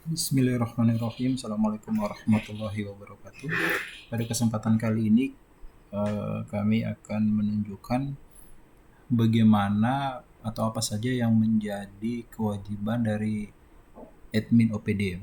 Bismillahirrahmanirrahim. Assalamualaikum warahmatullahi wabarakatuh. Pada kesempatan kali ini kami akan menunjukkan bagaimana atau apa saja yang menjadi kewajiban dari admin OPD.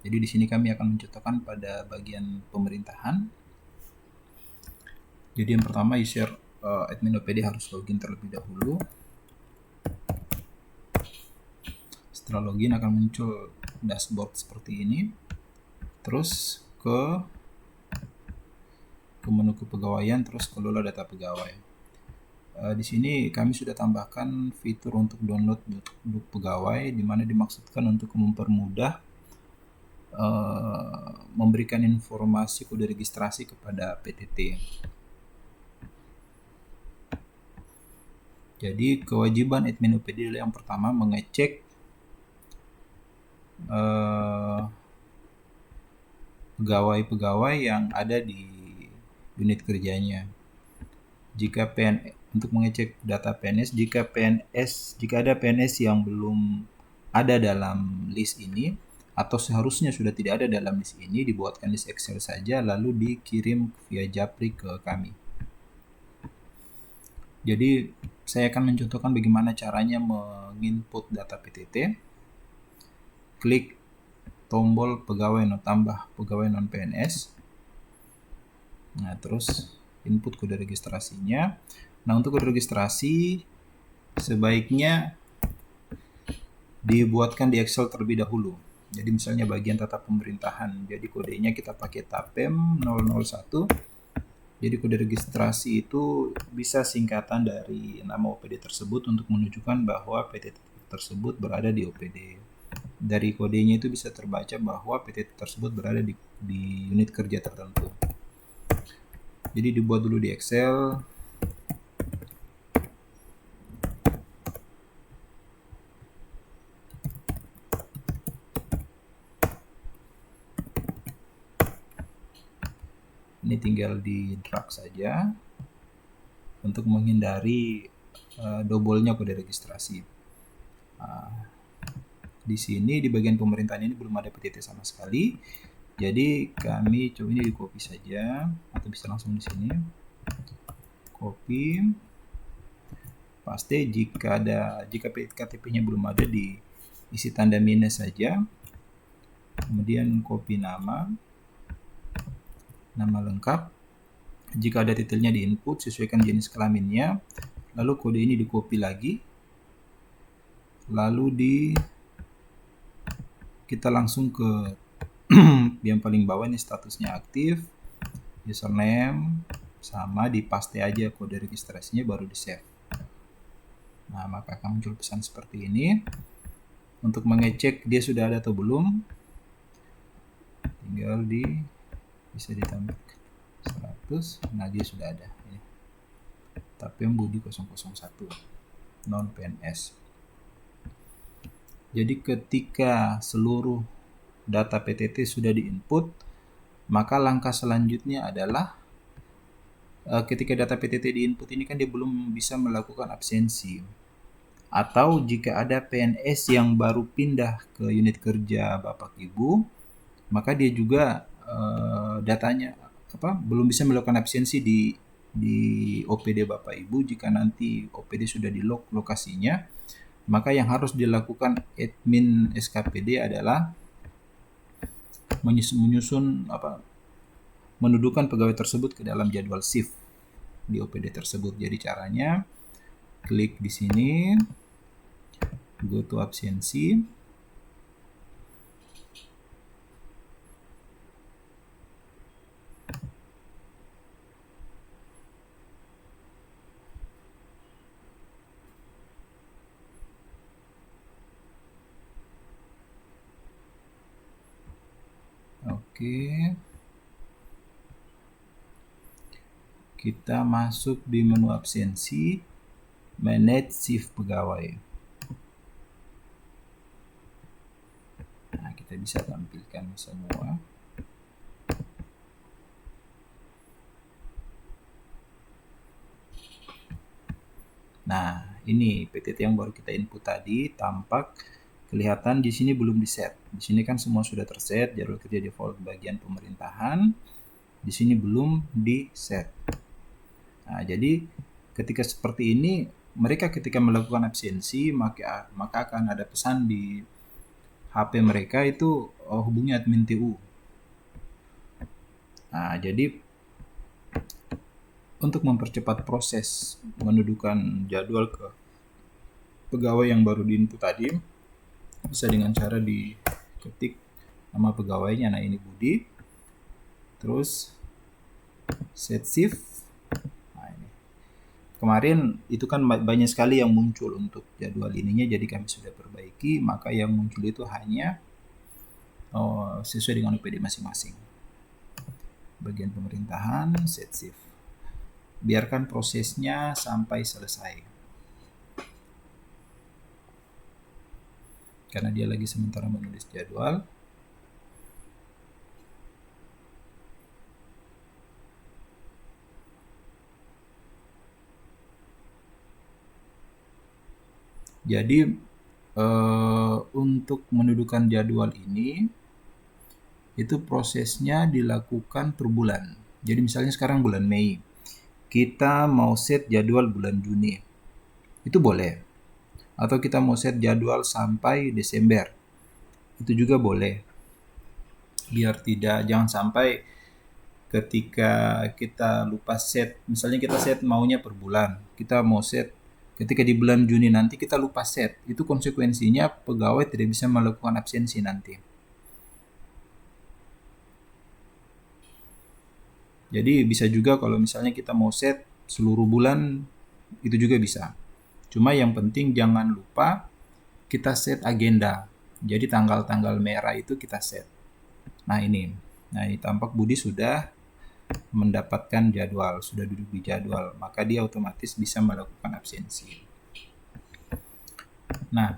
Jadi di sini kami akan mencontohkan pada bagian pemerintahan. Jadi yang pertama user admin OPD harus login terlebih dahulu. Setelah login akan muncul dashboard seperti ini. Terus ke menu kepegawaian, terus kelola data pegawai. Di sini kami sudah tambahkan fitur untuk download book pegawai, di mana dimaksudkan untuk mempermudah memberikan informasi kode registrasi kepada PTT. Jadi kewajiban admin OPD adalah yang pertama mengecek pegawai-pegawai yang ada di unit kerjanya. Untuk mengecek data PNS, jika ada PNS yang belum ada dalam list ini atau seharusnya sudah tidak ada dalam list ini, dibuatkan list Excel saja lalu dikirim via Japri ke kami. Jadi saya akan mencontohkan bagaimana caranya menginput data PTT. Klik tombol tambah pegawai non PNS. Nah, terus input kode registrasinya. Nah, untuk kode registrasi sebaiknya dibuatkan di Excel terlebih dahulu. Jadi misalnya bagian tata pemerintahan. Jadi kodenya kita pakai TAPEM 001. Jadi kode registrasi itu bisa singkatan dari nama OPD tersebut untuk menunjukkan bahwa PT tersebut berada di OPD. Dari kodenya itu bisa terbaca bahwa PT tersebut berada di unit kerja tertentu. Jadi dibuat dulu di Excel. Ini tinggal di drag saja untuk menghindari dobolnya kode registrasi. Di sini di bagian pemerintahan ini belum ada PTT sama sekali. Jadi kami coba ini di copy saja atau bisa langsung di sini. Copy. Paste jika KTP-nya belum ada diisi tanda minus saja. Kemudian copy nama lengkap. Jika ada titelnya di input, sesuaikan jenis kelaminnya. Lalu kode ini di copy lagi. Lalu kita langsung ke yang paling bawah ini statusnya aktif. Username sama dipaste aja kode registrasinya baru di save. Nah, maka akan muncul pesan seperti ini. Untuk mengecek dia sudah ada atau belum, tinggal bisa ditambah 100. Nah, dia sudah ada. TAPEM Budi 001 non PNS. Jadi ketika seluruh data PTT sudah diinput, maka langkah selanjutnya adalah ketika data PTT diinput ini kan dia belum bisa melakukan absensi. Atau jika ada PNS yang baru pindah ke unit kerja Bapak Ibu, maka dia juga datanya belum bisa melakukan absensi di OPD Bapak Ibu. Jika nanti OPD sudah di lock lokasinya, maka yang harus dilakukan admin SKPD adalah mendudukan pegawai tersebut ke dalam jadwal shift di OPD tersebut. Jadi caranya klik di sini, go to absensi. Oke. Kita masuk di menu absensi, manage shift pegawai. Nah, kita bisa tampilkan semua. Nah, ini PTT yang baru kita input tadi tampak Kelihatan di sini belum di-set. Di sini kan semua sudah terset, jadwal kerja default bagian pemerintahan. Di sini belum di-set. Nah, jadi ketika seperti ini, mereka ketika melakukan absensi, maka akan ada pesan di HP mereka itu hubungi admin TU. Nah, jadi untuk mempercepat proses mendudukan jadwal ke pegawai yang baru diinput tadi, bisa dengan cara diketik nama pegawainya. Nah, ini Budi. Terus set shift. Nah, ini. Kemarin itu kan banyak sekali yang muncul untuk jadwal ininya, jadi kami sudah perbaiki, maka yang muncul itu hanya sesuai dengan OPD masing-masing. Bagian pemerintahan, set shift. Biarkan prosesnya sampai selesai. Karena dia lagi sementara menulis jadwal. Jadi untuk mendudukan jadwal ini itu prosesnya dilakukan per bulan. Jadi misalnya sekarang bulan Mei, kita mau set jadwal bulan Juni, itu boleh. Atau kita mau set jadwal sampai Desember, itu juga boleh. Biar jangan sampai ketika kita lupa set, misalnya kita set maunya per bulan, kita mau set ketika di bulan Juni nanti kita lupa set, itu konsekuensinya pegawai tidak bisa melakukan absensi nanti. Jadi bisa juga kalau misalnya kita mau set seluruh bulan, itu juga bisa. Cuma yang penting jangan lupa kita set agenda. Jadi tanggal-tanggal merah itu kita set. Nah ini tampak Budi sudah mendapatkan jadwal, sudah duduk di jadwal, maka dia otomatis bisa melakukan absensi. Nah,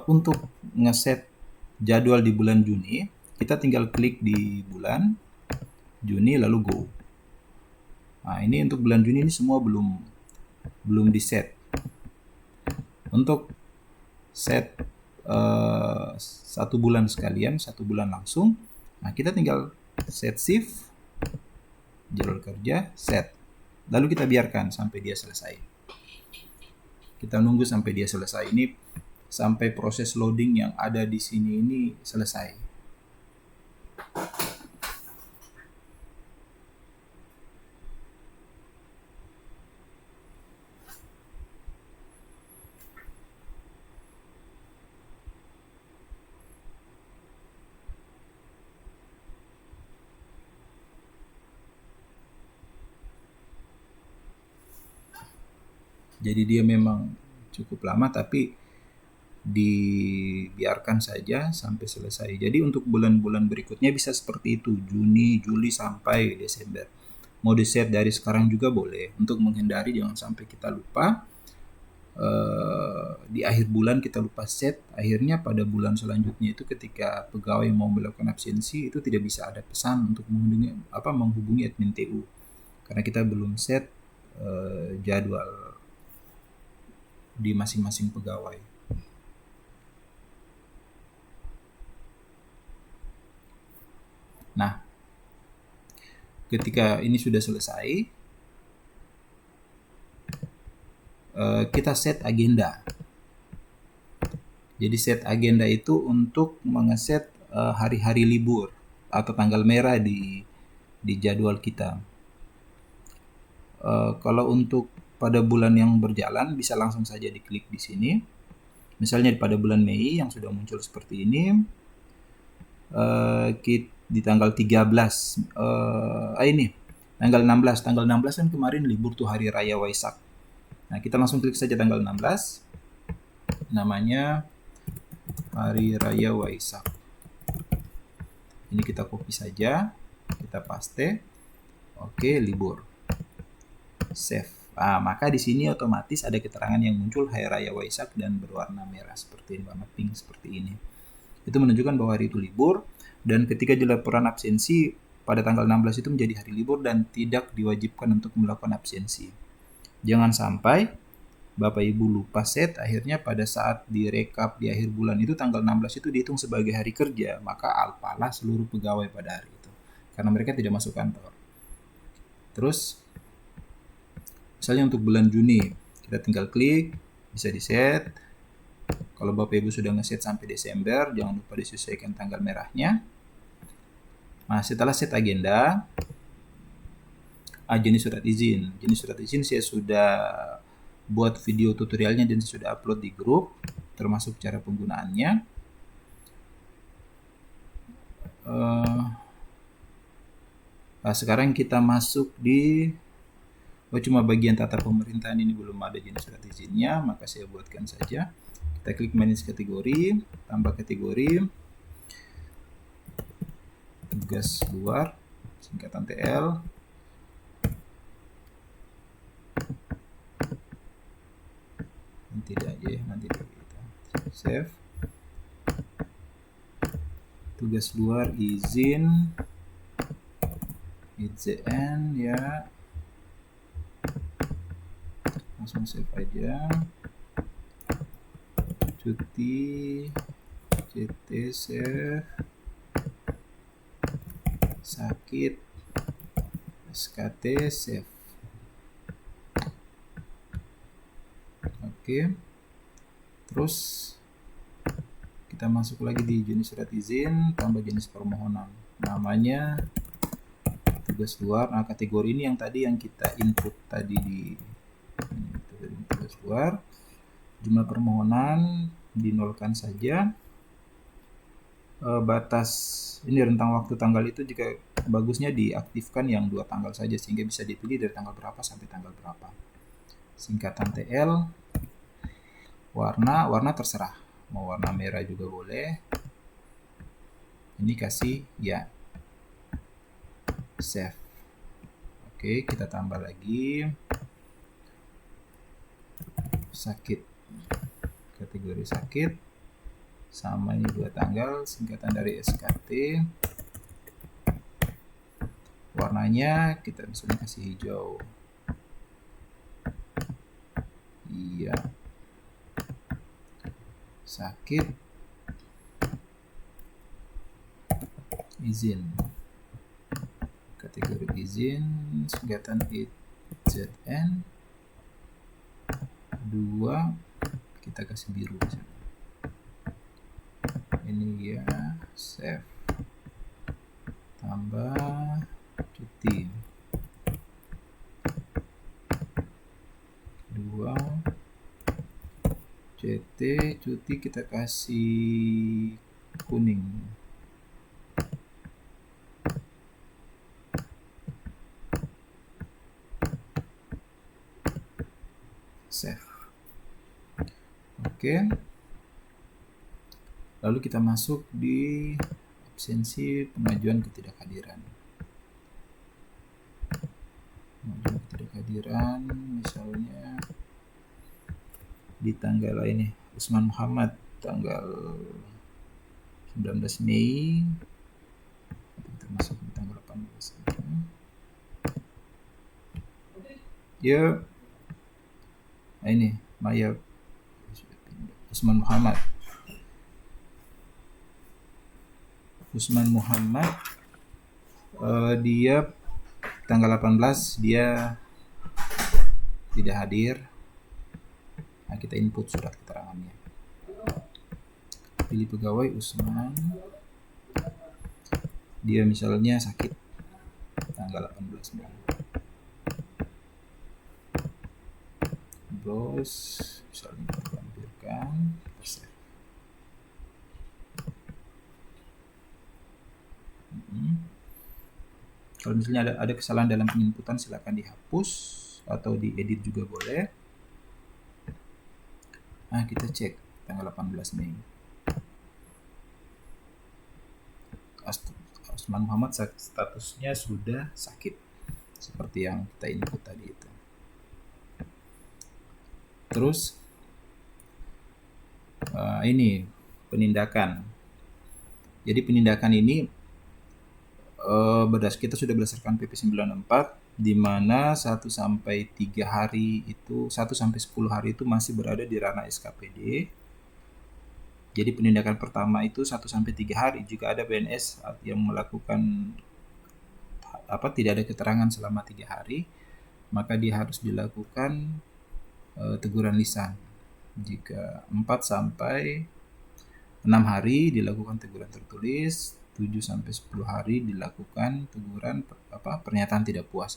untuk ngeset jadwal di bulan Juni, kita tinggal klik di bulan Juni lalu go. Nah, ini untuk bulan Juni ini semua belum di set. Untuk set 1 bulan sekalian, 1 bulan langsung. Nah, kita tinggal set shift, jadwal kerja, set. Lalu kita biarkan sampai dia selesai. Kita nunggu sampai dia selesai. Ini sampai proses loading yang ada di sini ini selesai. Jadi dia memang cukup lama, tapi dibiarkan saja sampai selesai. Jadi untuk bulan-bulan berikutnya bisa seperti itu, Juni, Juli sampai Desember. Mau di-set dari sekarang juga boleh, untuk menghindari jangan sampai kita lupa. Di akhir bulan kita lupa set, akhirnya pada bulan selanjutnya itu ketika pegawai mau melakukan absensi itu tidak bisa ada pesan untuk menghubungi admin TU karena kita belum set jadwal di masing-masing pegawai. Nah, ketika ini sudah selesai, kita set agenda. Jadi set agenda itu untuk mengeset hari-hari libur atau tanggal merah di jadwal kita. Kalau untuk pada bulan yang berjalan bisa langsung saja diklik di sini. Misalnya pada bulan Mei yang sudah muncul seperti ini, di tanggal 13, ini tanggal 16 kan kemarin libur tuh hari raya Waisak. Nah, kita langsung klik saja tanggal 16, namanya hari raya Waisak. Ini kita copy saja, kita paste, oke, libur, save. Nah, maka di sini otomatis ada keterangan yang muncul hari raya Waisak dan berwarna merah seperti ini, warna pink seperti ini. Itu menunjukkan bahwa hari itu libur, dan ketika dilaporkan absensi pada tanggal 16 itu menjadi hari libur dan tidak diwajibkan untuk melakukan absensi. Jangan sampai Bapak Ibu lupa set, akhirnya pada saat direkap di akhir bulan itu tanggal 16 itu dihitung sebagai hari kerja, maka alpalah seluruh pegawai pada hari itu. Karena mereka tidak masuk kantor. Terus, misalnya untuk bulan Juni, kita tinggal klik, bisa di-set. Kalau Bapak Ibu sudah nge-set sampai Desember, jangan lupa disesuaikan tanggal merahnya. Nah, setelah set agenda, jenis surat izin. Jenis surat izin saya sudah buat video tutorialnya dan saya sudah upload di grup, termasuk cara penggunaannya. Nah, sekarang kita masuk di cuma bagian tata pemerintahan ini belum ada jenis surat izinnya, maka saya buatkan saja. Kita klik manage kategori, tambah kategori, tugas luar, singkatan TL. Tidak aja ya, nanti kita save. Tugas luar izin IJN ya, langsung save aja. Cuti CT save, sakit SKT save. Oke, terus kita masuk lagi di jenis surat izin, tambah jenis permohonan, namanya tugas luar. Nah, kategori ini yang tadi yang kita input tadi di tugas luar. Jumlah permohonan dinolkan saja. Batas ini rentang waktu tanggal itu juga bagusnya diaktifkan yang 2 tanggal saja, sehingga bisa dipilih dari tanggal berapa sampai tanggal berapa. Singkatan TL, warna terserah, mau warna merah juga boleh. Ini kasih ya, save. Oke, kita tambah lagi sakit, kategori sakit, sama ini 2 tanggal, singkatan dari SKT. Warnanya kita misalnya kasih hijau. Iya, sakit, izin, kategori izin, singkatan IZN 2, kita kasih biru misalnya. Ini ya, save, tambah cuti 2, CT cuti kita kasih kuning. Save. Oke. Lalu kita masuk di absensi pengajuan ketidakhadiran. Pengajuan ketidakhadiran misalnya di tanggal ini Usman Muhammad tanggal 19 Mei, kita masuk di tanggal 18 ya. Nah, ini Maya Usman Muhammad dia tanggal 18 dia tidak hadir. Nah, kita input surat keterangannya. Pilih pegawai Usman, dia misalnya sakit tanggal 18 Mei. Terus misalnya kita lampirkan, kalau misalnya ada kesalahan dalam penginputan silakan dihapus atau diedit juga boleh. Nah, kita cek tanggal 18 Mei. Usman Muhammad statusnya sudah sakit seperti yang kita input tadi itu. Terus ini penindakan. Jadi penindakan ini kita sudah berdasarkan PP 94 di mana 1 sampai 3 hari itu 1 sampai 10 hari itu masih berada di ranah SKPD. Jadi penindakan pertama itu 1 sampai 3 hari. Jika ada PNS yang melakukan tidak ada keterangan selama 3 hari, maka dia harus dilakukan teguran lisan. Jika 4 sampai 6 hari dilakukan teguran tertulis, 7 sampai 10 hari dilakukan teguran pernyataan tidak puas.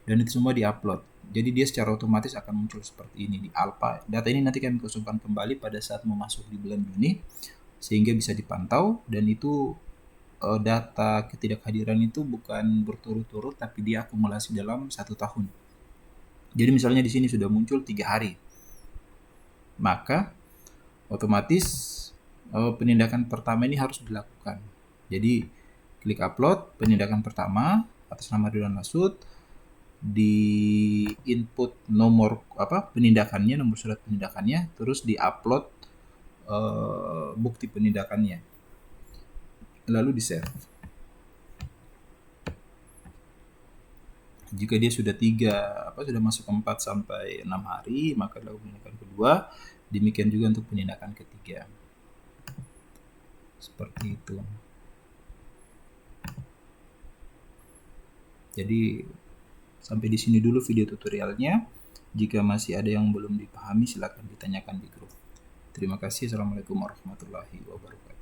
Dan itu semua diupload. Jadi dia secara otomatis akan muncul seperti ini di Alpha. Data ini nanti kami kosongkan kembali pada saat memasuki di bulan Juni, sehingga bisa dipantau. Dan itu data ketidakhadiran itu bukan berturut-turut, tapi dia akumulasi dalam 1 tahun. Jadi misalnya di sini sudah muncul 3 hari, maka otomatis penindakan pertama ini harus dilakukan. Jadi klik upload penindakan pertama atas nama Ridwan Masud, di input nomor penindakannya, nomor surat penindakannya, terus di-upload bukti penindakannya, lalu di-save. Jika dia sudah sudah masuk 4 sampai 6 hari, maka dilakukan penindakan kedua. Demikian juga untuk penindakan ketiga. Seperti itu. Jadi sampai di sini dulu video tutorialnya. Jika masih ada yang belum dipahami, silakan ditanyakan di grup. Terima kasih. Assalamualaikum warahmatullahi wabarakatuh.